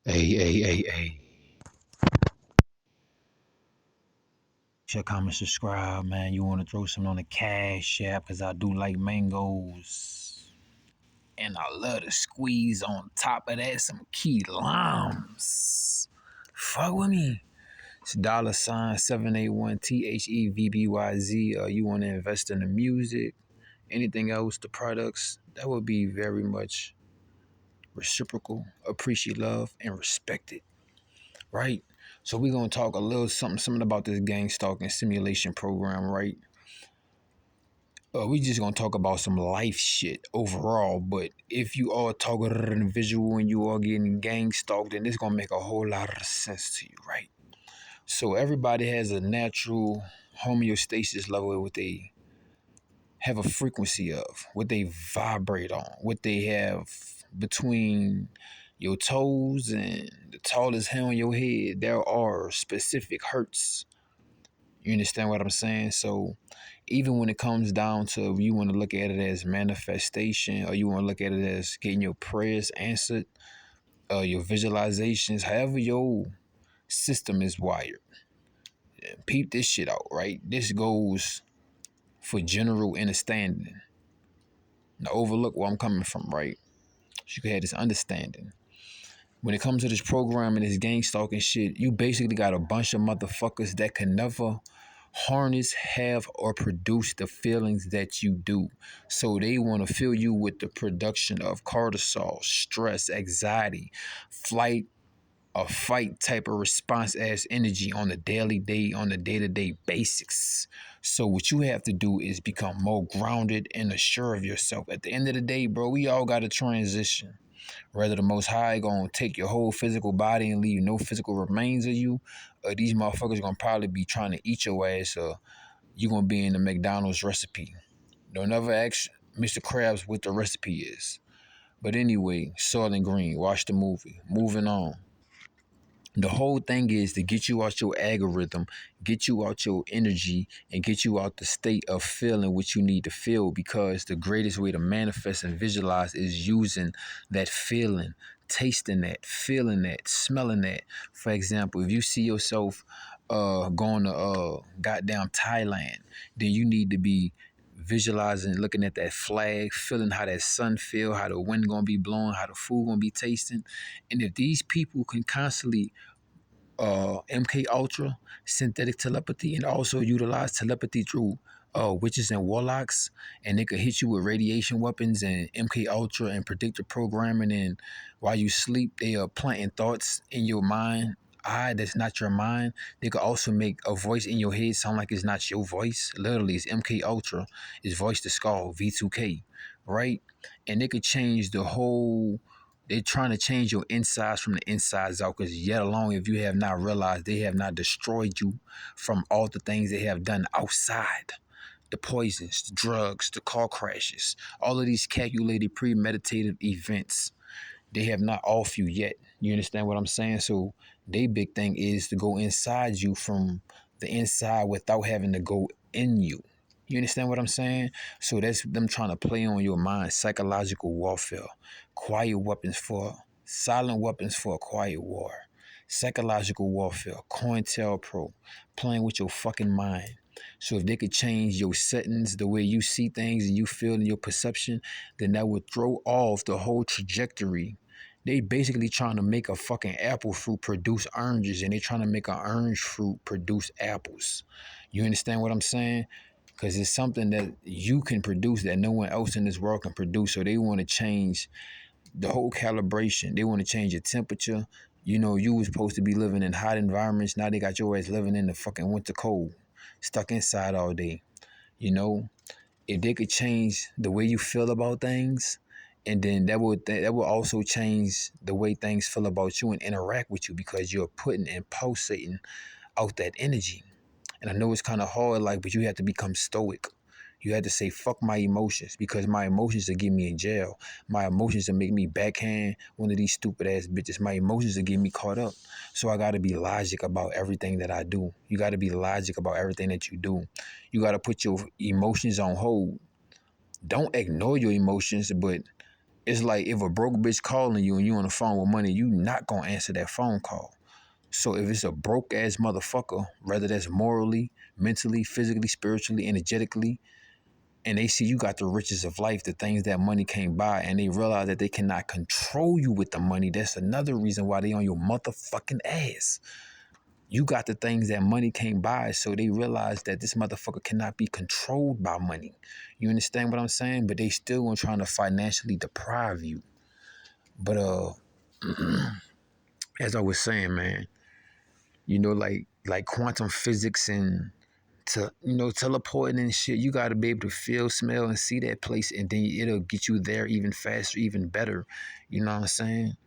Hey. Share, comment, subscribe, man. You want to throw something on the cash app because I do like mangoes. And I love to squeeze on top of that some key limes. Fuck with me. It's $ 781 THEVBYZ. You want to invest in the music, anything else, the products, that would be very much reciprocal, appreciate love, and respected. Right? So we're gonna talk a little something about this gang stalking simulation program, right? We just gonna talk about some life shit overall, but if you are targeted visual and you are getting gang stalked, then it's gonna make a whole lot of sense to you, right? So everybody has a natural homeostasis level, what they have a frequency of, what they vibrate on, what they have between your toes and the tallest hair on your head. There are specific hertz. You understand what I'm saying? So even when it comes down to you want to look at it as manifestation or you want to look at it as getting your prayers answered, your visualizations, however your system is wired. Peep this shit out, right? This goes for general understanding. Now overlook where I'm coming from, right? So you can have this understanding. When it comes to this program and this gang stalking shit, you basically got a bunch of motherfuckers that can never harness, have, or produce the feelings that you do. So they want to fill you with the production of cortisol, stress, anxiety, flight, or fight type of response as energy on the day-to-day basics. So what you have to do is become more grounded and assured of yourself. At the end of the day, bro, we all got to transition. Whether the Most High gonna take your whole physical body and leave no physical remains of you, or these motherfuckers gonna probably be trying to eat your ass, or you gonna be in the McDonald's recipe. Don't ever ask Mr. Krabs what the recipe is. But anyway, Soylent Green, watch the movie. Moving on. The whole thing is to get you out your algorithm, get you out your energy, and get you out the state of feeling what you need to feel, because the greatest way to manifest and visualize is using that feeling, tasting that, feeling that, smelling that. For example, if you see yourself going to goddamn Thailand, then you need to be visualizing, looking at that flag, feeling how that sun feel, how the wind gonna be blowing, how the food gonna be tasting. And if these people can constantly MK Ultra, synthetic telepathy, and also utilize telepathy through witches and warlocks, and they could hit you with radiation weapons and MK Ultra and predictive programming, and while you sleep, they are planting thoughts in your mind. That's not your mind. They could also make a voice in your head sound like it's not your voice. Literally, it's MK Ultra. It's voice to skull, V2K, right? And they could change the whole. They're trying to change your insides from the insides out, because yet alone, if you have not realized, they have not destroyed you from all the things they have done outside. The poisons, the drugs, the car crashes, all of these calculated, premeditated events, they have not off you yet. You understand what I'm saying? So their big thing is to go inside you from the inside without having to go in you. You understand what I'm saying? So that's them trying to play on your mind, psychological warfare, quiet weapons for silent weapons for a quiet war, psychological warfare, COINTELPRO, playing with your fucking mind. So if they could change your settings, the way you see things and you feel in your perception, then that would throw off the whole trajectory. They basically trying to make a fucking apple fruit produce oranges, and they trying to make an orange fruit produce apples. You understand what I'm saying? Because it's something that you can produce that no one else in this world can produce. So they want to change the whole calibration. They want to change your temperature. You know, you was supposed to be living in hot environments. Now they got your ass living in the fucking winter cold, stuck inside all day. You know, if they could change the way you feel about things, and then that would also change the way things feel about you and interact with you, because you're putting and pulsating out that energy. And I know it's kind of hard, like, but you have to become stoic. You had to say, fuck my emotions, because my emotions will get me in jail. My emotions will make me backhand one of these stupid ass bitches. My emotions will get me caught up. So I got to be logic about everything that I do. You got to be logic about everything that you do. You got to put your emotions on hold. Don't ignore your emotions, but It's like if a broke bitch calling you and you on the phone with money, you not gonna answer that phone call. So if it's a broke ass motherfucker, whether that's morally, mentally, physically, spiritually, energetically, and they see you got the riches of life, the things that money can't buy, and they realize that they cannot control you with the money, that's another reason why they on your motherfucking ass. You got the things that money can't buy, so they realize that this motherfucker cannot be controlled by money. You understand what I'm saying? But they still gonna trying to financially deprive you. But as I was saying, man, like quantum physics and teleporting and shit, you got to be able to feel, smell, and see that place, and then it'll get you there even faster, even better. You know what I'm saying?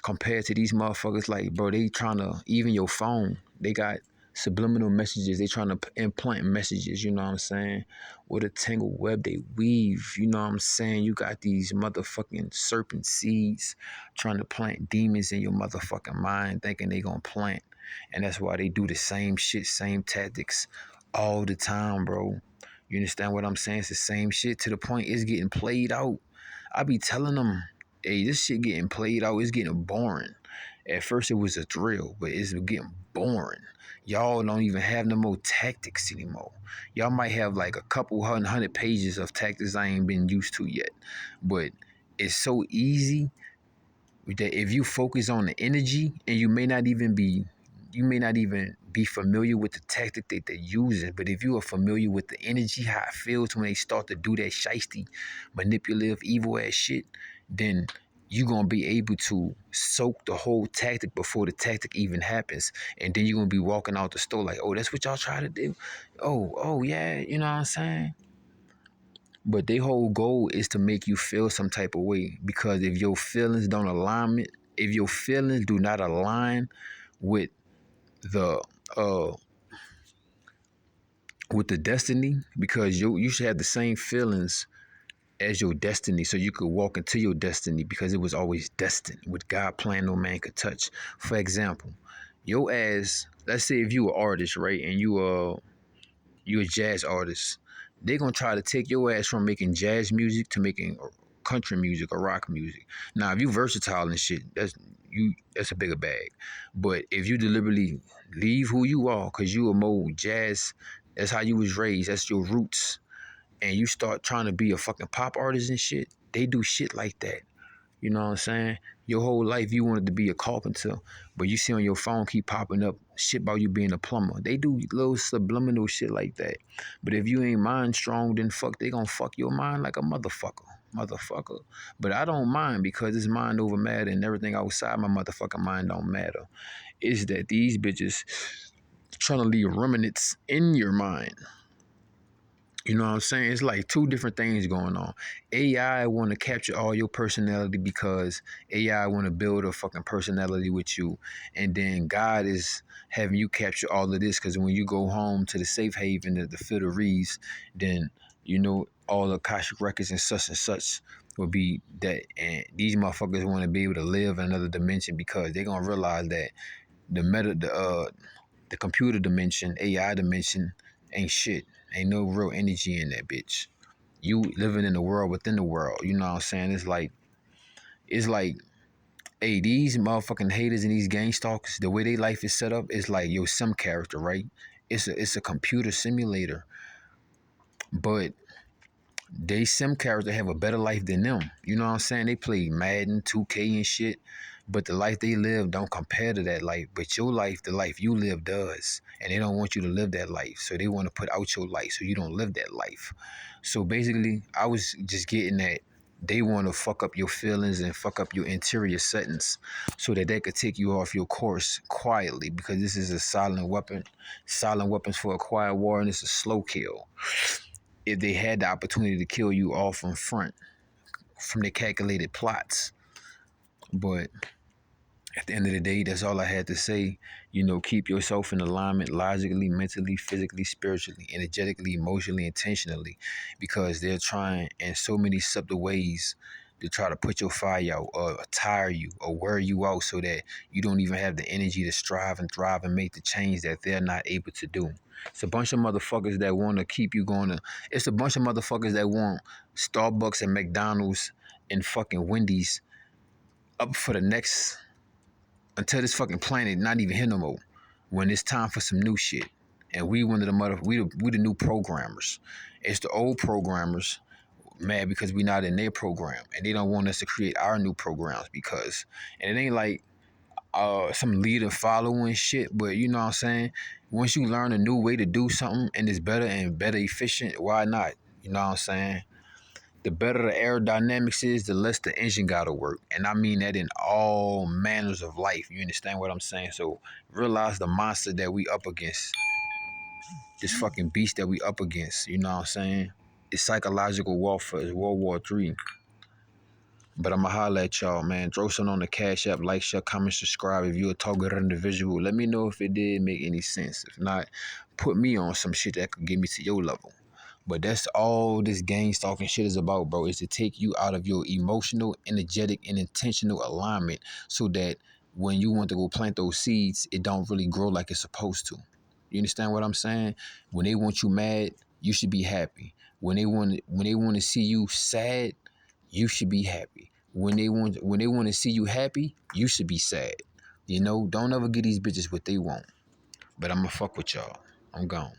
Compared to these motherfuckers, like, bro, they trying to, even your phone, they got subliminal messages. They trying to implant messages, you know what I'm saying? With a tangled web they weave, you know what I'm saying? You got these motherfucking serpent seeds trying to plant demons in your motherfucking mind, thinking they gonna plant. And that's why they do the same shit, same tactics all the time, bro. You understand what I'm saying? It's the same shit to the point it's getting played out. I be telling them, hey, this shit getting played out. It's getting boring. At first it was a thrill, but it's getting boring. Y'all don't even have no more tactics anymore. Y'all might have like a couple hundred pages of tactics I ain't been used to yet. But it's so easy that if you focus on the energy, and you may not even be familiar with the tactic that they're using, but if you are familiar with the energy, how it feels when they start to do that shiesty, manipulative, evil ass shit, then you're gonna be able to soak the whole tactic before the tactic even happens. And then you're gonna be walking out the store like, oh, that's what y'all try to do. Oh yeah, you know what I'm saying? But their whole goal is to make you feel some type of way, because if your feelings don't align, if your feelings do not align with the uh with the destiny, because you should have the same feelings as your destiny, so you could walk into your destiny, because it was always destined. With God plan, no man could touch. For example, your ass, let's say if you an artist, right, and you a jazz artist, they gonna try to take your ass from making jazz music to making country music or rock music. Now, if you versatile and shit, that's a bigger bag. But if you deliberately leave who you are, cause you a more jazz, that's how you was raised, that's your roots, and you start trying to be a fucking pop artist and shit, they do shit like that. You know what I'm saying? Your whole life you wanted to be a carpenter, but you see on your phone keep popping up shit about you being a plumber. They do little subliminal shit like that. But if you ain't mind strong, then fuck, they gonna fuck your mind like a motherfucker. But I don't mind, because it's mind over matter, and everything outside my motherfucking mind don't matter. It's that these bitches trying to leave remnants in your mind. You know what I'm saying? It's like two different things going on. AI want to capture all your personality, because AI want to build a fucking personality with you. And then God is having you capture all of this, because when you go home to the safe haven, the field of reeds, then all the Akashic records and such will be that. And these motherfuckers want to be able to live in another dimension, because they're going to realize that the computer dimension, AI dimension, ain't shit. Ain't no real energy in that bitch. You living in the world within the world. You know what I'm saying? It's like, hey, these motherfucking haters and these gang stalkers, the way their life is set up is like your sim character, right? It's a computer simulator. But they sim character have a better life than them. You know what I'm saying? They play Madden, 2K and shit. But the life they live don't compare to that life. But your life, the life you live does. And they don't want you to live that life. So they want to put out your life so you don't live that life. So basically, I was just getting that they want to fuck up your feelings and fuck up your interior settings, so that they could take you off your course quietly, because this is a silent weapon. Silent weapons for a quiet war, and it's a slow kill. If they had the opportunity to kill you off in front from their calculated plots. But at the end of the day, that's all I had to say. Keep yourself in alignment logically, mentally, physically, spiritually, energetically, emotionally, intentionally, because they're trying in so many subtle ways to try to put your fire out, or tire you, or wear you out, so that you don't even have the energy to strive and thrive and make the change that they're not able to do. It's a bunch of motherfuckers that want to keep you going. It's a bunch of motherfuckers that want Starbucks and McDonald's in fucking Wendy's up for the next until this fucking planet not even here no more. When it's time for some new shit, and we one of the we the new programmers. It's the old programmers mad because we not in their program, and they don't want us to create our new programs because, and it ain't like some leader following shit, but you know what I'm saying. Once you learn a new way to do something and it's better and better efficient, why not? You know what I'm saying? The better the aerodynamics is, the less the engine gotta work. And I mean that in all manners of life. You understand what I'm saying? So realize the monster that we up against. This fucking beast that we up against. You know what I'm saying? It's psychological warfare. It's World War III. But I'ma holler at y'all, man. Throw something on the Cash App, like, share, comment, subscribe. If you're a target individual, let me know if it did make any sense. If not, put me on some shit that could get me to your level. But that's all this gang stalking shit is about, bro, is to take you out of your emotional, energetic, and intentional alignment so that when you want to go plant those seeds, it don't really grow like it's supposed to. You understand what I'm saying? When they want you mad, you should be happy. When they want to see you sad, you should be happy. When they want to see you happy, you should be sad. You know, don't ever give these bitches what they want. But I'ma fuck with y'all. I'm gone.